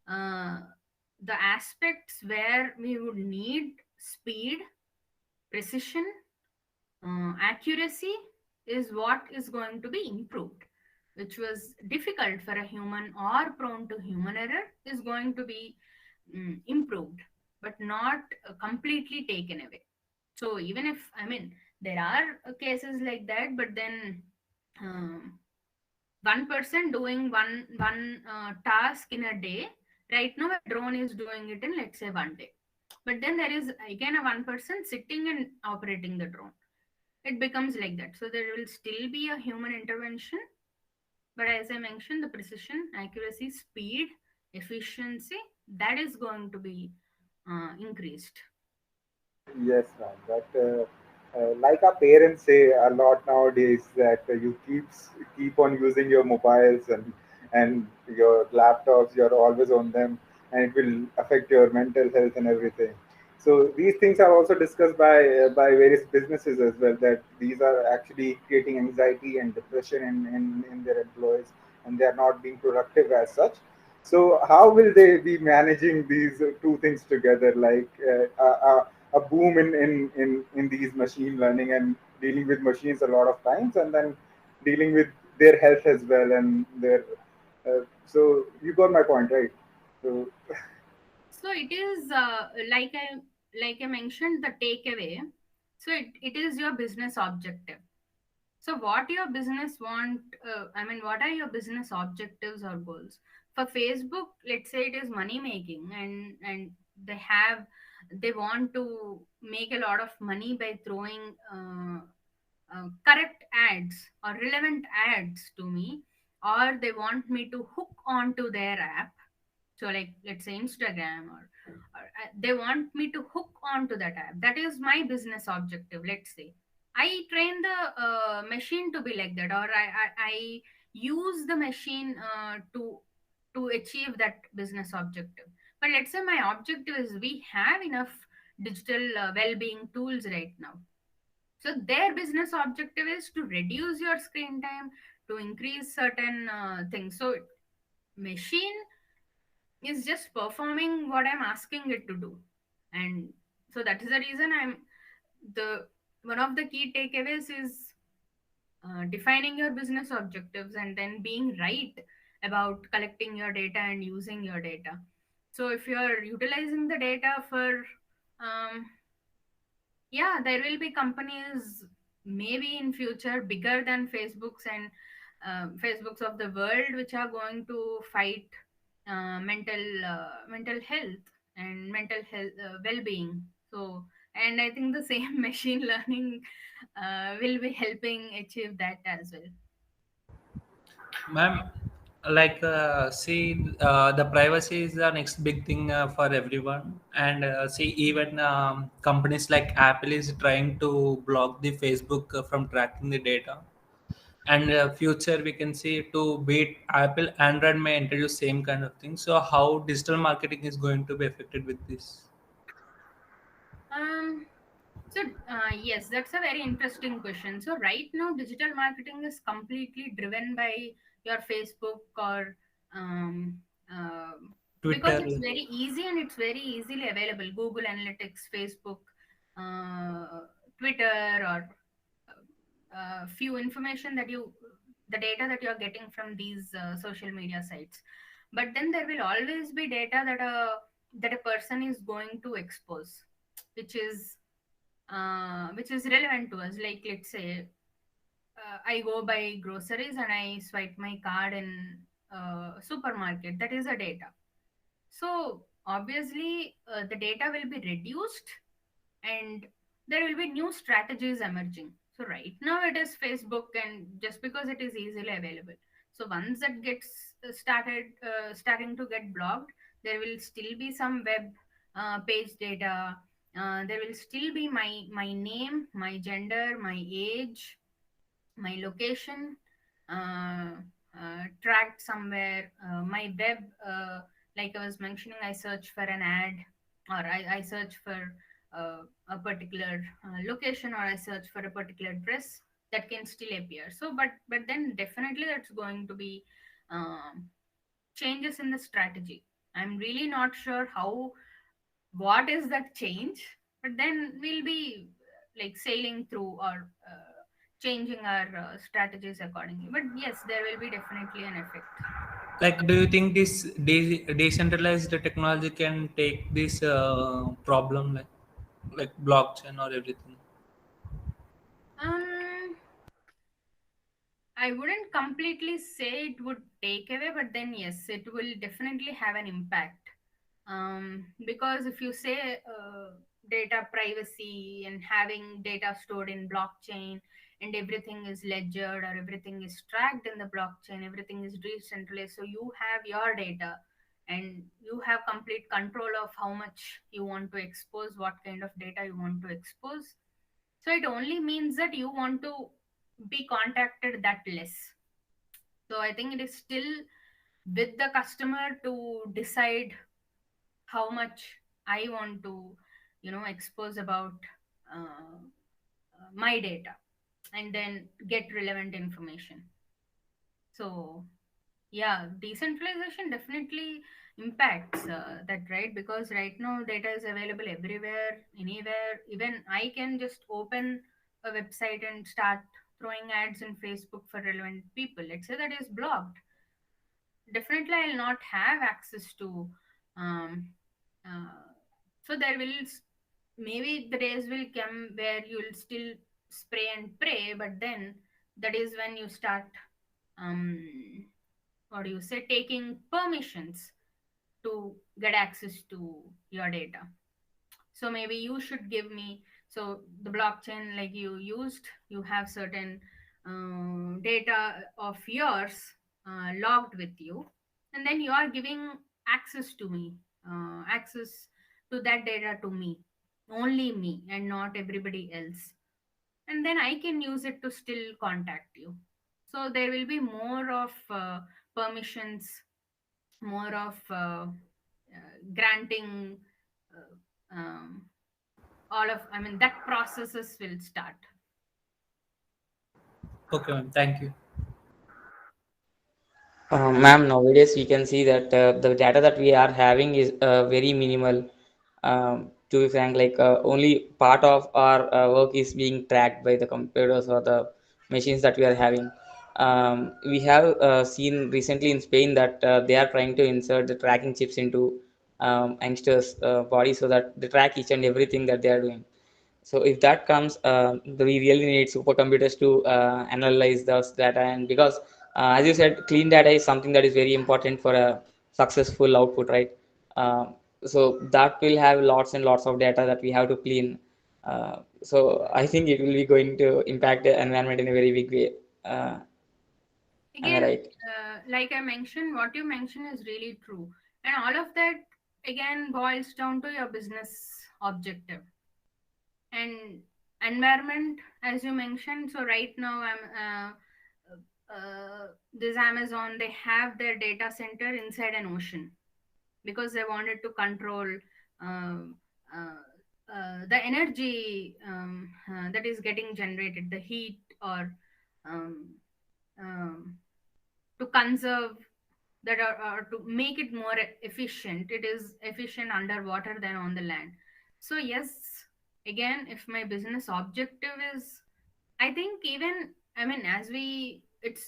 the aspects where we would need speed, precision, accuracy is what is going to be improved, which was difficult for a human or prone to human error is going to be improved, but not completely taken away. So even if, I mean, there are cases like that, but then um, one person doing one task in a day, right now a drone is doing it in, let's say, one day. But then there is again a one person sitting and operating the drone. It becomes like that. So there will still be a human intervention, but as I mentioned, the precision, accuracy, speed, efficiency, that is going to be increased. Yes, ma'am. But like our parents say a lot nowadays that you keep on using your mobiles and your laptops. You're always on them, and it will affect your mental health and everything. So these things are also discussed by various businesses as well. That these are actually creating anxiety and depression in their employees, and they are not being productive as such. So how will they be managing these two things together? Like a boom in these machine learning and dealing with machines a lot of times, and then dealing with their health as well and their so you got my point, right? So So it is like I mentioned, the takeaway. So it is your business objective. So what your business want, I mean, what are your business objectives or goals? For Facebook, let's say it is money making, and they want to make a lot of money by throwing correct ads or relevant ads to me, or they want me to hook onto their app. So like let's say Instagram, or they want me to hook onto that app. That is my business objective. Let's say I train the machine to be like that, or I use the machine to to achieve that business objective. But let's say my objective is we have enough digital well-being tools right now, so their business objective is to reduce your screen time, to increase certain things. So machine is just performing what I'm asking it to do. And so that is the reason I'm the one of the key takeaways is defining your business objectives and then being right about collecting your data and using your data. So if you're utilizing the data for um, yeah, there will be companies maybe in future bigger than Facebooks and Facebooks of the world, which are going to fight mental health and mental health well-being. So, and I think the same machine learning will be helping achieve that as well. Ma'am, like see, the privacy is the next big thing for everyone, and see, even companies like Apple is trying to block the Facebook from tracking the data. And future we can see to beat Apple, Android may introduce same kind of thing. So how digital marketing is going to be affected with this? Um, So, yes, that's a very interesting question. So, right now, digital marketing is completely driven by your Facebook or um, uh, because Twitter, it's very easy and it's very easily available. Google Analytics, Facebook, Twitter, or few information that the data that you're getting from these social media sites. But then there will always be data that a person is going to expose, which is relevant to us. Like, let's say I go buy groceries and I swipe my card in supermarket. That is a data. So obviously, the data will be reduced, and there will be new strategies emerging. So right now it is Facebook, and just because it is easily available. So once that gets starting to get blocked, there will still be some web page data. There will still be my name, my gender, my age, my location tracked somewhere, my web, like I was mentioning, I search for an ad, or I search for a particular location, or I search for a particular dress, that can still appear. So but then definitely that's going to be um, changes in the strategy. I'm really not sure how, what is that change, but then we'll be like sailing through, or changing our strategies accordingly. But yes, there will be definitely an effect. like do you think this decentralized technology can take this problem, like blockchain or everything? um I wouldn't completely say it would take away, but then yes, it will definitely have an impact. Because if you say data privacy and having data stored in blockchain, and everything is ledgered or everything is tracked in the blockchain, everything is decentralized, so you have your data and you have complete control of how much you want to expose, what kind of data you want to expose. So it only means that you want to be contacted that less. So I think it is still with the customer to decide how much I want to, expose about my data, and then get relevant information. So yeah, decentralization definitely impacts that, right? Because right now data is available everywhere, anywhere. Even I can just open a website and start throwing ads in Facebook for relevant people. Let's say that is blocked, definitely I'll not have access to. um, uh, so there will maybe the days will come where you'll still spray and pray, but then that is when you start, um, what do you say, taking permissions to get access to your data. So maybe you should give me, so the blockchain, like you used, you have certain data of yours logged with you, and then you are giving access to me, access to that data to me, only me and not everybody else, and then I can use it to still contact you. So there will be more of permissions more of granting uh, um, all of, I mean, that processes will start. Okay, ma'am. Thank you. Ma'am, nowadays we can see that the data that we are having is very minimal. To be frank, like only part of our work is being tracked by the computers or the machines that we are having. We have seen recently in Spain that they are trying to insert the tracking chips into youngsters' body so that they track each and everything that they are doing. So if that comes, we really need supercomputers to analyze those data. And because, as you said, clean data is something that is very important for a successful output, right? So that will have lots and lots of data that we have to clean. So I think it will be going to impact the environment in a very big way. Uh, am I Again, right? like I mentioned, what you mentioned is really true. And all of that again boils down to your business objective and environment, as you mentioned. So right now, this Amazon, they have their data center inside an ocean because they wanted to control um, uh, the energy that is getting generated, the heat, or um, um, to conserve that, or to make it more efficient. It is efficient underwater than on the land. So yes, again, if my business objective is, I think, even, I mean, as we, it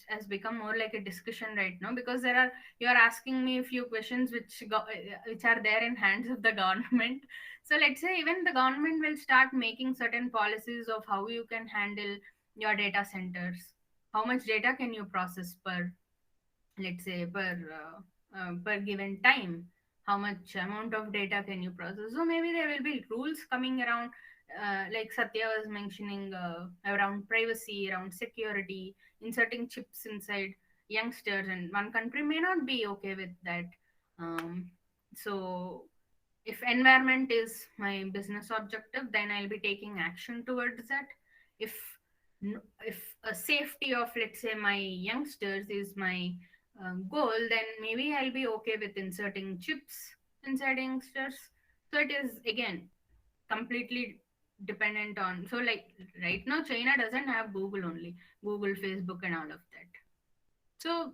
has become more like a discussion right now, because there are, you are asking me a few questions which are there in hands of the government. So let's say even the government will start making certain policies of how you can handle your data centers, how much data can you process per, let's say, per given time, how much amount of data can you process. So maybe there will be rules coming around, like Satya was mentioning, around privacy, around security, inserting chips inside youngsters, and one country may not be okay with that. So if environment is my business objective, then I'll be taking action towards that. if if a safety of, let's say, my youngsters is my goal, then maybe I'll be okay with inserting chips inside youngsters. So it is again completely dependent on, so like right now China doesn't have Google only, Google, Facebook, and all of that. So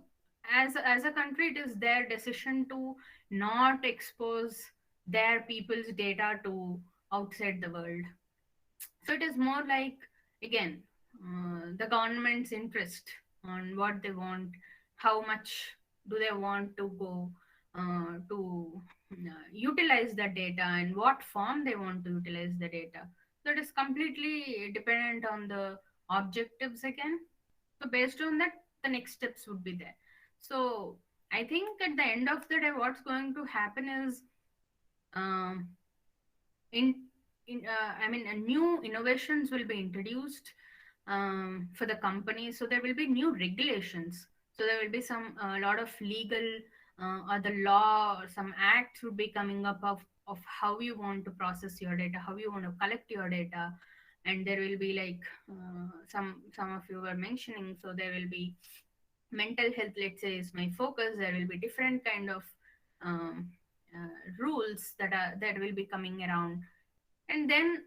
as a country, it is their decision to not expose their people's data to outside the world. So it is more like, again, the government's interest on what they want, how much do they want to go to utilize the data, and what form they want to utilize the data. So it is completely dependent on the objectives again. So based on that, the next steps would be there. So I think at the end of the day, what's going to happen is, um, in I mean, new innovations will be introduced for the company. So there will be new regulations. So there will be some a lot of legal or the law or some acts would be coming up of how you want to process your data, how you want to collect your data. And there will be like, some of you were mentioning, so there will be mental health, let's say, is my focus. There will be different kind of um, rules that will be coming around, and then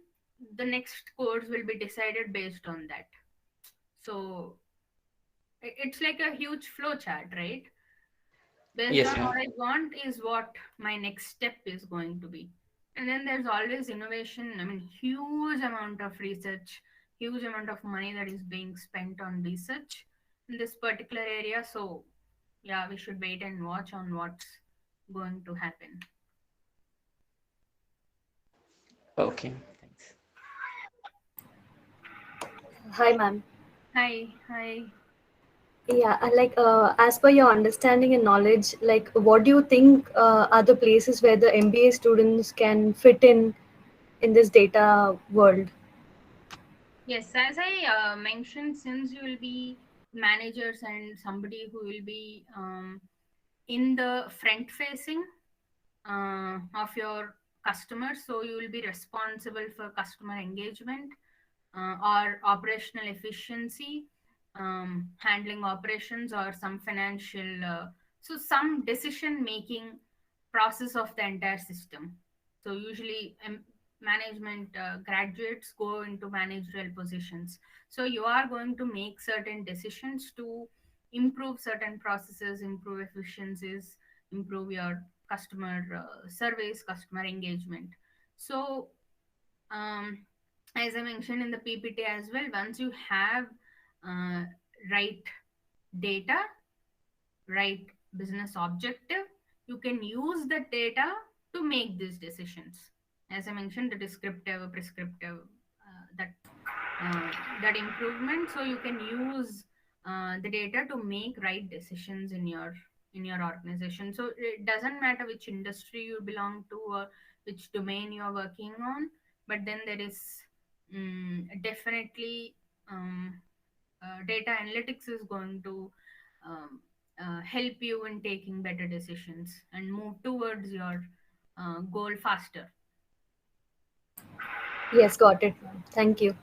the next course will be decided based on that. So it's like a huge flow chart, right? Based Yes, on ma'am. what I want is what my next step is going to be. And then there's always innovation. I mean, huge amount of research, huge amount of money that is being spent on research in this particular area. So yeah, we should wait and watch on what's going to happen. Okay, thanks. Hi, ma'am. Hi, hi. Yeah, as per your understanding and knowledge, like what do you think are the places where the MBA students can fit in this data world? Yes, as I mentioned, since you will be managers and somebody who will be in the front facing of your customers, so you will be responsible for customer engagement or operational efficiency, handling operations or some financial So some decision making process of the entire system. So usually management graduates go into managerial positions, so you are going to make certain decisions to improve certain processes, improve efficiencies, improve your customer service, customer engagement. So um, as I mentioned in the PPT as well, once you have uh, right data, right business objective, you can use the data to make these decisions. As I mentioned, the descriptive, prescriptive, that uh, that improvement. So you can use the data to make right decisions in your organization. So it doesn't matter which industry you belong to or which domain you are working on, but then there is definitely data analytics is going to um, help you in taking better decisions and move towards your goal faster. Yes, got it, ma'am. Thank you.